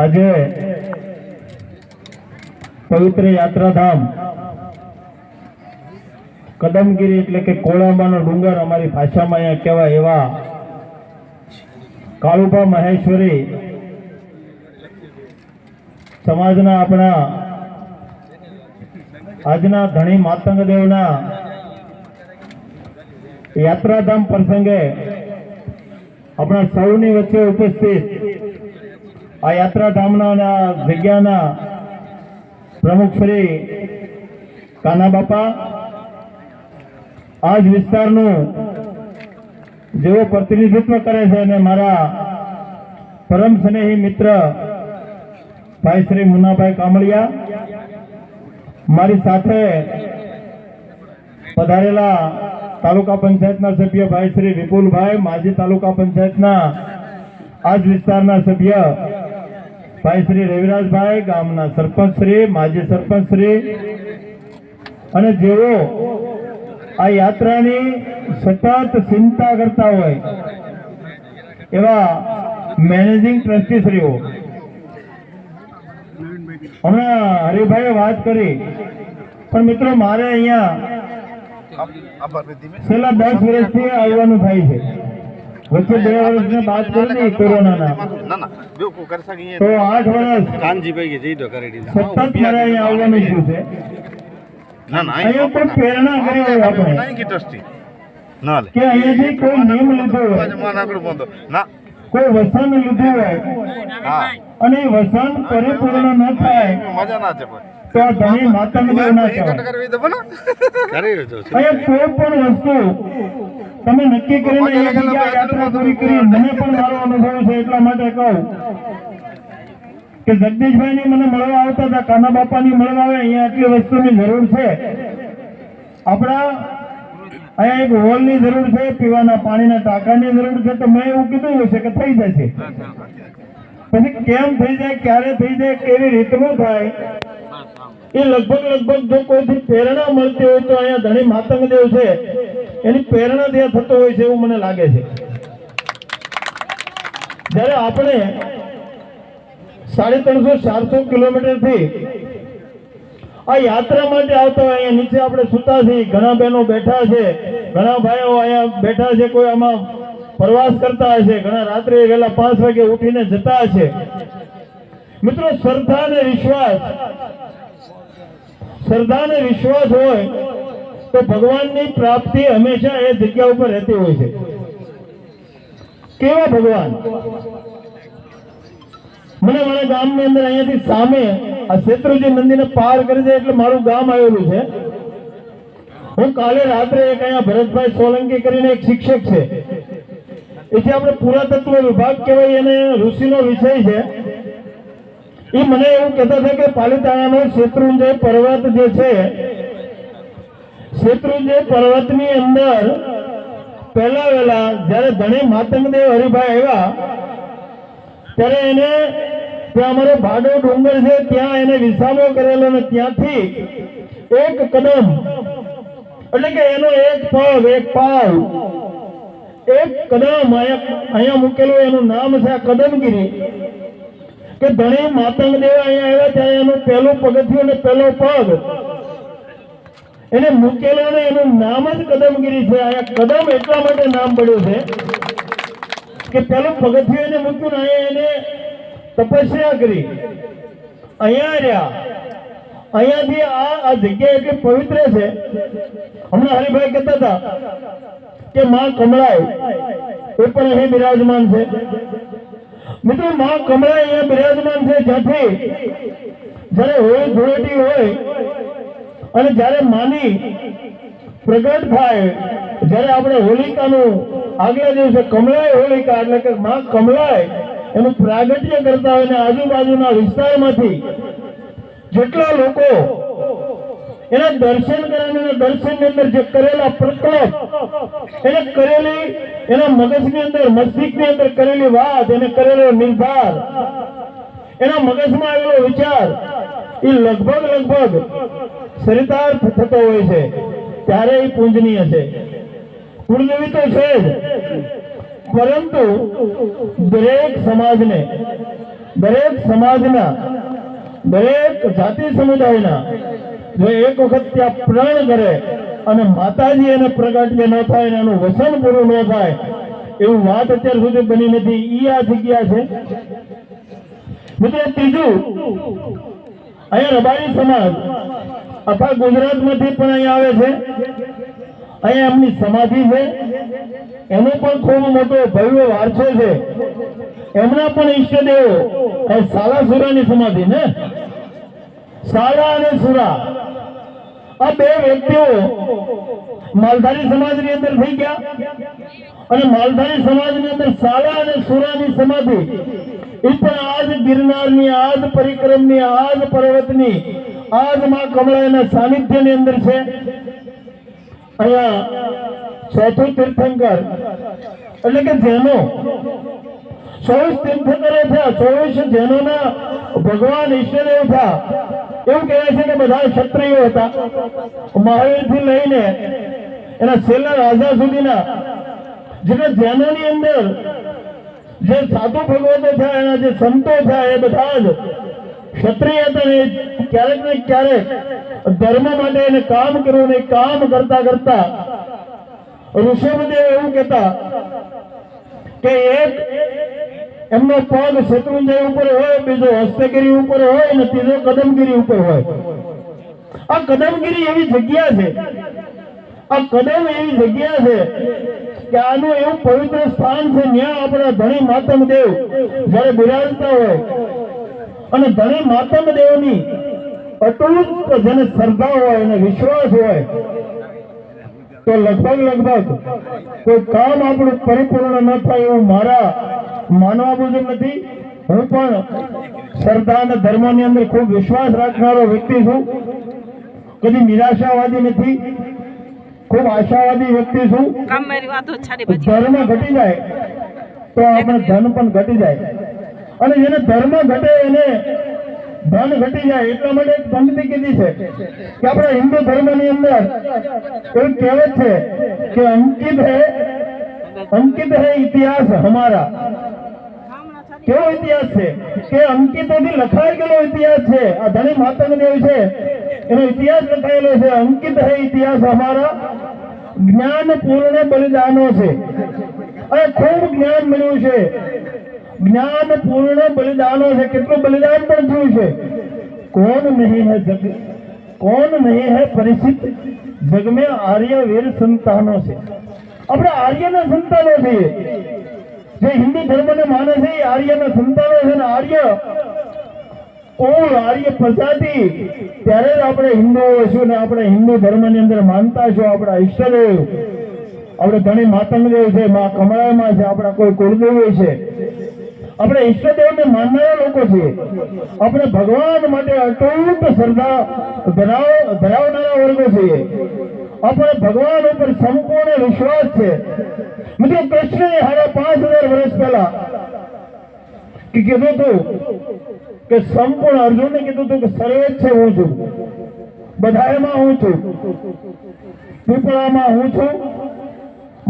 આજે પવિત્ર યાત્રાધામ કદમગીરી એટલે કે કોળાંબાનો ડુંગર અમારી ભાષામાં અહીંયા કહેવાય એવા કાળુભા મહેશ્વરી સમાજના આપણા આજના ધણી માતંગ દેવના યાત્રાધામ પ્રસંગે આપણા સૌની વચ્ચે ઉપસ્થિત આ યાત્રાધામના જગ્યાના પ્રમુખ શ્રી કાના બાપા, આ જ વિસ્તારનું જેઓ પ્રતિનિધિત્વ કરે છે અને મારા પરમ સ્નેહી મિત્ર ભાઈ શ્રી મુન્નાભાઈ કામળિયા, મારી સાથે પધારેલા તાલુકા પંચાયતના સભ્ય ભાઈ શ્રી વિપુલભાઈ, માજી તાલુકા પંચાયતના આ જ વિસ્તારના સભ્ય ભાઈ શ્રી રવિરાજભાઈ, ગામના સરપંચ શ્રી, માજી સરપંચ શ્રી અને જેઓ આ યાત્રાની સતત ચિંતા કરતા હોય એવા મેનેજિંગ ટ્રસ્ટીશ્રીઓ. હમણાં હરિભાઈએ વાત કરી, પણ મિત્રો મારે અહીંયા છેલ્લા 10 વર્ષથી આવવાનું થાય છે. વચ્ચે 2 વર્ષને બાદ કરી કોરોનાના, તો 8 વર્ષ સતત મારે અહીંયા આવવાનું થયું છે. અહીંયા કોઈ પ્રેરણા કરી હોય આપણે કે અહીંયાથી કોઈ નિયમ લીધો હોય, કોઈ વસન લીધું હોય અને વસન પરિપૂર્ણ ન થાય તો આ ધણી માતંગ દેવ ના કહેવાય. અહીંયા કોઈ પણ વસ્તુ તમે નક્કી કરીને યાત્રા પૂરી કરી. મને પણ મારો અનુભવ છે, એટલા માટે કહું કે જગદીશભાઈ ની મને મળવા આવતા હતા, કાના બાપા ની મળવા આવે. અહીંયા આટલી વસ્તુની જરૂર છે. આપણા અહીંયા એક હોલ ની જરૂર છે, પીવાના પાણીના ટાંકાની જરૂર છે. તો મેં એવું કીધું હશે કે થઈ જશે. પછી કેમ થઈ જાય, ક્યારે થઈ જાય, કેવી રીતનું થાય એ લગભગ જો કોઈથી પ્રેરણા મળતી હોય તો અહીંયા ધણી માતંગ દેવ છે એની પ્રેરણા ત્યાં થતો હોય છે એવું મને લાગે છે. જ્યારે આપણે 350-400 કિલોમીટર થી આ યાત્રા માટે આવતા હોય, અહીંયા નીચે આપણે સુતા છીએ, ઘણા બહેનો બેઠા છે, ઘણા ભાઈઓ અહીંયા બેઠા છે, કોઈ આમાં પ્રવાસ કરતા હશે, ઘણા રાત્રે વહેલા 5 વાગે ઉઠીને જતા હશે. મિત્રો શ્રદ્ધા અને વિશ્વાસ હોય તો ભગવાનની પ્રાપ્તિ હંમેશા એ જગ્યા ઉપર રહેતી હોય છે. કેવા ભગવાન! મને મારા ગામની અંદર અહીંયાથી સામે આ શેત્રુંજી મંદિરને પાર કરી જાય એટલે મારું ગામ આવેલું છે. હું કાલે રાત્રે એક અહીંયા ભરતભાઈ સોલંકી કરીને એક શિક્ષક છે, એથી આપણે પુરાતત્વ વિભાગ કહેવાય, એને ઋષિનો વિષય છે. એ મને એવું કહેતા હતા કે પાલિતાણાનો શેત્રુંજય પર્વત જે છે, શેત્રુંજય પર્વતની અંદર પહેલા જયારે ધણી માતંગ દેવ હરિભાઈ આવ્યા ત્યારે એને ત્યાં અમારો ભાડો ડુંગર છે ત્યાં એને વિસામો કરેલો અને ત્યાંથી એક કદમ એટલે કે એનો એક પગ, એક પાવ, એક કદમ અહીંયા મૂકેલું, એનું નામ છે આ કદમગીરી. કે ધણી માતંગ દેવ અહીંયા આવ્યા ત્યારે એનું પહેલું પગથિયું અને પહેલો પગ એને મૂકેલો ને એનું નામ જ કદમગીરી છે. અહીંયા કદમ એટલા માટે નામ પડ્યું છે કે પેલું પગથિયું એને મૂક્યું ને અહીંયા એને તપસ્યા કરી, અહીંયા રહ્યા. અહીંયાથી આ જગ્યા એટલી પવિત્ર છે. હમણાં હરિભાઈ કહેતા હતા કે માં કમળાઈ એ પણ અહીં બિરાજમાન છે. મિત્રો માં કમળાઈ અહીંયા બિરાજમાન છે, જ્યાંથી જયારે હોળી ધૂળેટી હોય અને જયારે માની પ્રગટ થાય, જયારે આપણે હોલિકાનું આગલા દિવસે કમળાઈ હોલિકા એટલે કે માં કમળાઈ એનું પ્રાગટ્ય કરતા હોય ને આજુબાજુના વિસ્તારમાંથી જેટલા લોકો એના દર્શન કરે, દર્શનની અંદર જે કરેલા પ્રકલ્પ, એને કરેલી એના મગજની અંદર, મસ્તિષ્કની અંદર કરેલી વાત, એને કરેલો નિર્ધાર, એના મગજમાં આવેલો વિચાર એ લગભગ ચરિતાર્થ થતો હોય છે. ત્યારે એ પૂજનીય છે. પૂજનીય તો છે જ, પરંતુ દરેક સમાજને દરેક સમાજના દરેક જાતિ સમુદાયના જો એક વખત ત્યાં પ્રણ કરે અને માતાજી એને પ્રગટ્ય ન થાય અને એનું વચન પૂરું ન થાય એવું વાત અત્યાર સુધી બની નથી. ઈ આ જગ્યા છે. મિત્રો ત્રીજું, અહીંયા રબારી સમાજ આખા ગુજરાતમાંથી પણ અહીંયા આવે છે. અહીંયા એમની સમાધિ છે, એનો પણ ખૂબ મોટો ભવ્ય વારસો છે. એમના પણ ઈષ્ટદેવો એ સાલાસુરાની સમાધિ ને સાલા અને સુરા આ બે વ્યક્તિઓ માલધારી સમાજની અંદર થઈ ગયા અને માલધારી સમાજની અંદર સાલા અને સુરાની સમાધિ એ પણ આજ ગિરનારની આજ પરિક્રમની આજ પર્વતની આજ માં કમળાના સાનિધ્યની અંદર છે. અહીંયા ચોથું તીર્થંકર એટલે કે જેનો 24 તીર્થંકરો થયા, 24 જેનોના ભગવાન ઈષ્ટદેવ થયા. એવું કહેવાય છે કે બધા ક્ષત્રિયો હતા. મહાવીરથી લઈને એના છેલ્લા રાજા સુધીના જેટલા જેનોની અંદર જે સાધુ ભગવતો થયા, એના જે સંતો થયા, એ બધા જ ક્ષત્રિય હતા. ને ક્યારેક ને ક્યારેક ધર્મ માટે એને કામ કર્યું ને કામ કરતા કરતા ઋષભદેવ એવું કહેતા કે એક એમનો પગ શત્રુંજય ઉપર હોય, બીજો હસ્તગીરી ઉપર હોય ને ત્રીજો કદમગીરી ઉપર હોય. આ કદમગીરી એવી જગ્યા છે, આ કદમ એવી જગ્યા છે કે આનું એવું પવિત્ર સ્થાન છે. ત્યાં આપણા ધણી માતંગ દેવ જયારે બિરાજતા હોય અને ધણી માતંગ દેવની અટૂટ જેને શ્રદ્ધા હોય અને વિશ્વાસ હોય તો લગભગ કોઈ કામ આપણું પરિપૂર્ણ ન થાય એવું મારા માનવા મુજબ નથી. હું પણ શ્રદ્ધા અને ધર્મની અંદર ખૂબ વિશ્વાસ રાખનારો વ્યક્તિ છું. કદી નિરાશાવાદી નથી, ખૂબ આશાવાદી વ્યક્તિ છું. ધર્મ ઘટી જાય તો આપણે ધન પણ ઘટી જાય અને જેને ધર્મ ઘટે એને ધન ઘટી જાય. એટલા માટે એક પંક્તિ કીધી છે કે આપણા હિન્દુ ધર્મની અંદર એવું કહેવત છે કે અંકિત હે ઇતિહાસ હમારા. કેવો ઇતિહાસ છે કે અંકિતોથી લખાઈ ગયેલો ઇતિહાસ છે. આ ધણી માતંગ દેવ છે એનો ઇતિહાસ લખાયેલો છે. અંકિત હે ઇતિહાસ અમારા જ્ઞાન પૂર્ણ બલિદાનો છે. અને ખૂબ જ્ઞાન મળ્યું છે, જ્ઞાન પૂર્ણ બલિદાનો છે. કેટલું બલિદાન પણ થયું છે. कौन नहीं है जग, कौन नहीं है परिचित जग में आर्य वीर संतानों से. આપણે આર્યના સંતાનો છીએ. જે હિન્દુ ધર્મને માને છે એ આર્યના સંતાનો છે. ને આર્ય કુળ, આર્ય પ્રજાતિ, ત્યારે જ આપણે હિન્દુઓ છું ને આપણે હિન્દુ ધર્મની અંદર માનતા છો. આપણા ઈષ્ટદેવ આપણે ધણી માતંગ દેવ છે, મા કમળામાં છે, આપણા કોઈ કુળદેવ છે. આપણે ઈષ્ટદેવને માનનારા લોકો છીએ. આપણે ભગવાન માટે અટૂટ શ્રદ્ધા ધરાવનારા વર્ગો છીએ. આપણે ભગવાન ઉપર સંપૂર્ણ વિશ્વાસ છે. મિત્રો કૃષ્ણએ 5000 વર્ષ પહેલા કીધું હતું કે સંપૂર્ણ અર્જુનને કીધું હતું કે સર્વેચ્છ હું છું, બધામાં હું છું, પીપળામાં હું છું,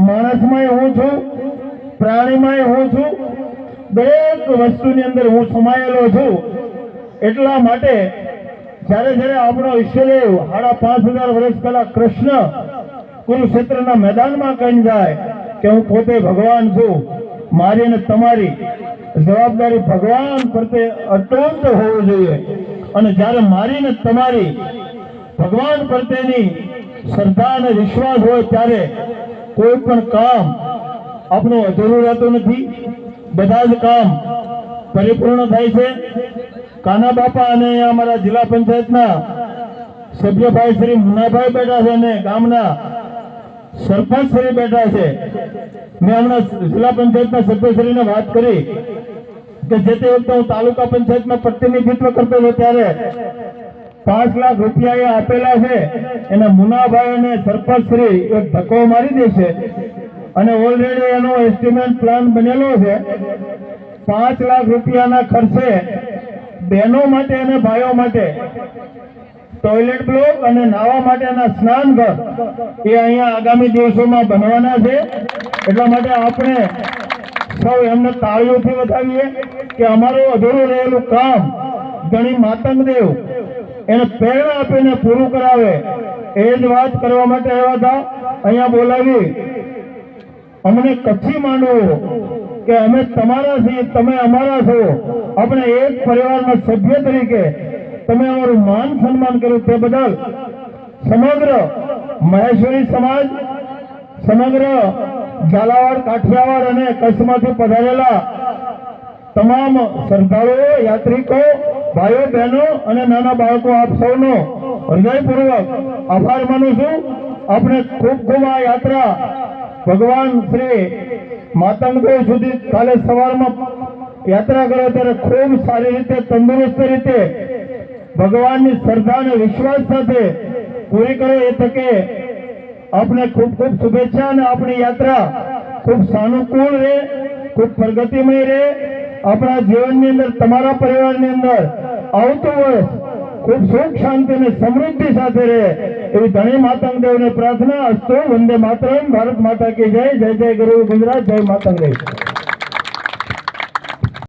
માણસમાં હું છું, પ્રાણીમાં હું છું, દરેક વસ્તુની અંદર હું સમાયેલો છું. એટલા માટે જ્યારે આપણો ઈષ્ટદેવ 5000 વર્ષ પહેલા કૃષ્ણ કુરુક્ષેત્રના મેદાનમાં કહી જાય કે હું પોતે ભગવાન છું, મારી અને તમારી જવાબદારી ભગવાન પ્રત્યે અટૂટ હોવી જોઈએ. અને જ્યારે મારી ને તમારી ભગવાન પ્રત્યેની શ્રદ્ધા અને વિશ્વાસ હોય ત્યારે કોઈ પણ કામ આપણું અધૂરું રહેતું નથી. બધા જ કામ પરિપૂર્ણ થાય છે. કાના બાપા અને અમારા જિલ્લા પંચાયતના સભ્યભાઈ શ્રી મુનાભાઈ બેઠા છે અને ગામના સરપંચ શ્રી બેઠા છે. મેં હમણાં જિલ્લા પંચાયતના સભ્યશ્રીને વાત કરી કે જે તે વખતે હું તાલુકા પંચાયતમાં પ્રતિનિધિત્વ કરતો હતો ત્યારે 5 લાખ રૂપિયા એ આપેલા છે. એના મુનાભાઈ અને સરપંચ શ્રી એક ધક્કો મારી દેશે અને ઓલરેડી એનો એસ્ટિમેટ પ્લાન બનેલો છે. 5 લાખ રૂપિયાના ખર્ચે બહેનો માટે અને ભાઈઓ માટે ટોયલેટ બ્લોક અને નાવા માટેના સ્નાનઘર એ અહીંયા આગામી દિવસોમાં બનવાના છે. એટલા માટે આપણે સૌ એમને તાળીઓથી વધાવીએ કે અમારું અધૂરું રહેલું કામ ગણી માતંગ દેવ એને પ્રેરણા આપીને પૂરું કરાવે. એ જ વાત કરવા માટે આવ્યા હતા. અહીંયા બોલાવી અમને કચ્છી માંડવો કે અમે તમારા છીએ, તમે અમારા છો. આપણે એક પરિવારના સભ્ય તરીકે તમે અમારું માન સન્માન કર્યું તે બદલ સમગ્ર મહેશ્વરી સમાજ, સમગ્ર ઝાલાવાડ, કાઠિયાવાડ અને કચ્છમાંથી પધારેલા તમામ શ્રદ્ધાળુઓ, યાત્રિકો, ભાઈઓ બહેનો અને નાના બાળકો આપ સૌનો હૃદયપૂર્વક આભાર માનું છું. આપણે ખૂબ ખૂબ આ યાત્રા ભગવાન શ્રી માતંગદેવ સુધી કાલે સવારમાં યાત્રા કરો ત્યારે ખૂબ સારી રીતે, તંદુરસ્ત રીતે, ભગવાનની શ્રદ્ધા અને વિશ્વાસ સાથે પૂરી કરો. એ તકે આપને ખૂબ ખૂબ શુભેચ્છા અને આપણી યાત્રા ખૂબ સાનુકૂળ રહે, ખૂબ પ્રગતિમય રહે. આપણા જીવનની અંદર, તમારા પરિવારની અંદર આવતું વર્ષ ખૂબ સુખ, શાંતિ અને સમૃદ્ધિ સાથે રહે એવી ધણી માતંગદેવને પ્રાર્થના. અસ્તુ. વંદે માતરમ. ભારત માતા કી જય. જય જય ગુરુ ગુજરાત. જય માતંગદેવ.